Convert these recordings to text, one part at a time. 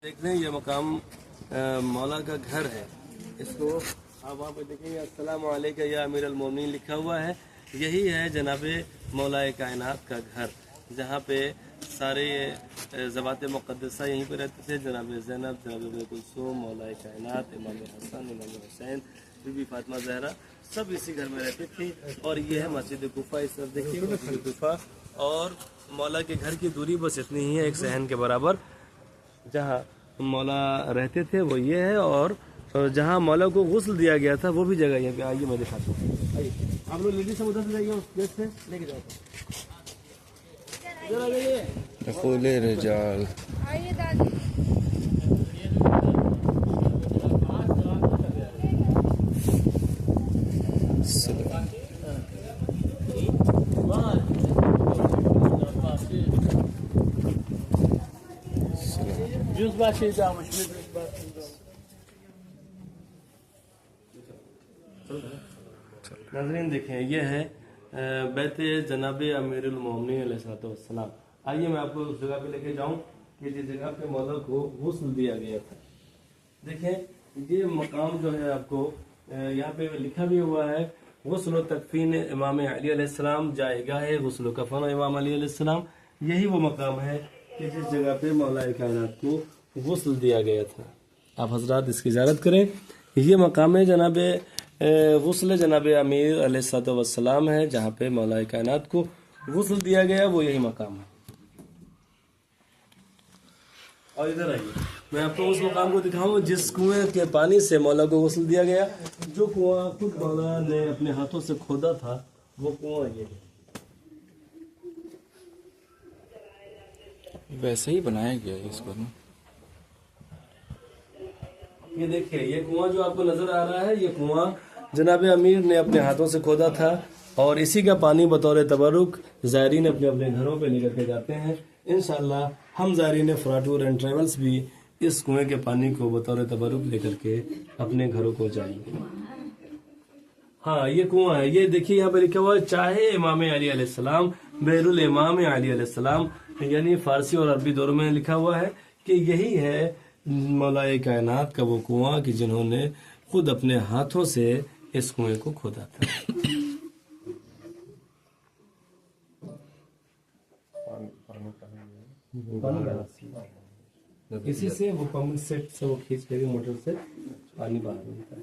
देख रहे हैं ये मकाम मौला का घर है। इसको आप वहाँ पे देखेंगे अस्सलाम वालेकुम या अमीर अल मोमिनीन लिखा हुआ है। यही है जनाब मौला कायनात का घर, जहाँ पे सारे ज़वात मुक़द्दसा यहीं पे रहते थे। जनाब ज़ैनब, जनाब कुलसूम, मौला कायनात, इमाम हसन, इमाम हुसैन, बीबी फातिमा ज़हरा, सब इसी घर में रहते थे। और ये है मस्जिद कुफा। इस तरफ देखिए मस्जिद कुफा, और मौला के घर की दूरी बस इतनी ही है, एक सहन के बराबर। जहाँ मौला रहते थे वो ये है, और जहाँ मौला को गुस्ल दिया गया था वो भी जगह यहाँ पे। आइए मैं दिखाता हूँ। आइए आप लोग लेडीज से उधर से जाइए, उस गेट से लेके जाओ। रजाल आइए दादी। नाज़रीन देखें, ये है बैत जनाब अमीरुल मोमिनीन अलैहिस्सलाम। आइए मैं आपको उस जगह पे लेके जाऊं कि जिस जगह पे मौला को गुस्ल दिया गया था। देखें ये मकाम जो है, आपको यहाँ पे लिखा भी हुआ है गुस्ल तकफीन इमाम अली अलैहिस्सलाम, जाएगाह गुस्ल कफन इमाम अली अलैहिस्सलाम। यही वो मकाम है कि जिस जगह पे मौला कायनात को गुस्ल दिया गया था। आप हजरात इसकी ज़ियारत करें। ये मकाम है जनाब गुस्ल जनाब अमीर अलैहिस्सलाम है, जहाँ पे मौला कायनात को गुस्ल दिया गया, वो यही मकाम है। और इधर आइए मैं आपको उस मकाम को दिखाऊं जिस कुएं के पानी से मौला को गुस्ल दिया गया। जो कुआं खुद मौला ने अपने हाथों से खोदा था, वो कुआं ये है। वैसे ही बनाया गया है इसको ना। ये देखिए ये कुआं जो आपको नजर आ रहा है, ये कुआं जनाब अमीर ने अपने हाथों से खोदा था, और इसी का पानी बतौर तबरुक ज़ायरीन अपने अपने घरों पे लेकर के जाते हैं। इंशाअल्लाह हम ज़ायरीन फ्रा टूर एंड ट्रेवल्स भी इस कुएं के पानी को बतौर तबरुक लेकर के अपने घरों को जाएंगे। हाँ ये कुआं है, ये देखिए यहाँ पे लिखा हुआ है चाहे इमाम अली अलैहिस्सलाम बैरुल इमाम अली अलैहिस्सलाम, यानी फारसी और अरबी दोनों में लिखा हुआ है कि यही है मौला कायनात का वो कुआं कि जिन्होंने खुद अपने हाथों से इस कुएं को खोदा था। इसी से वो पंप सेट से वो खींच के मोटर से पानी बाहर निकलता है।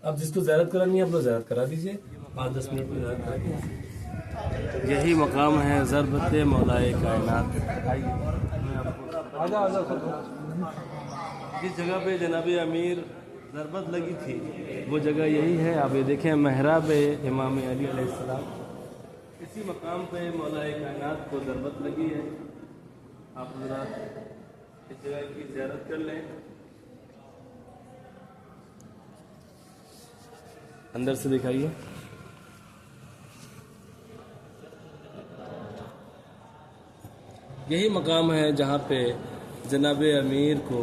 अब जिसको ज़ियारत करानी है आप लोग ज़ियारत करा दीजिए, 5-10 मिनट में ज़ियारत करा दीजिए। यही मकाम है ज़रबत मौला कायनात। जिस जगह पे जनाब अमीर ज़रबत लगी थी वो जगह यही है। आप ये देखें महराब इमाम अली अलैहिस्सलाम, इसी मकाम पे मौला कायनात को ज़रबत लगी है। आप जरा इस जगह की ज़ियारत कर लें। अंदर से दिखाइए। यही मकाम है जहाँ पे जनाब अमीर को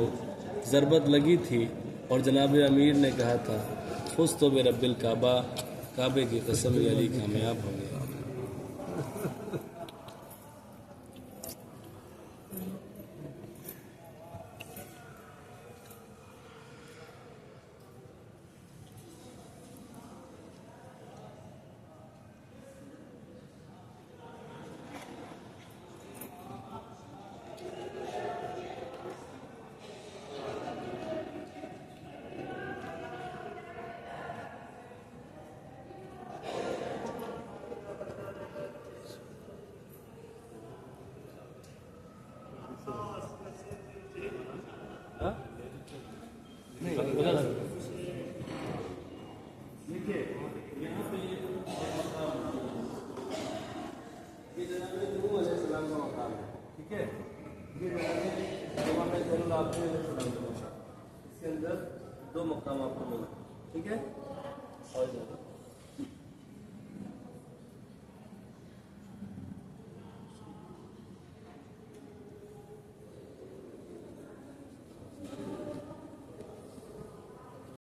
ज़रबत लगी थी, और जनाब अमीर ने कहा था खुश तो बेरब्बिल काबा, काबे की कसम अली कामयाब हो गया। देखिए यहाँ पे ये जनाब नूह अलैहिस्सलाम का मकाम है, ठीक है। ये जनाब इसके अंदर 2 मकाम आपको मिला, ठीक है। और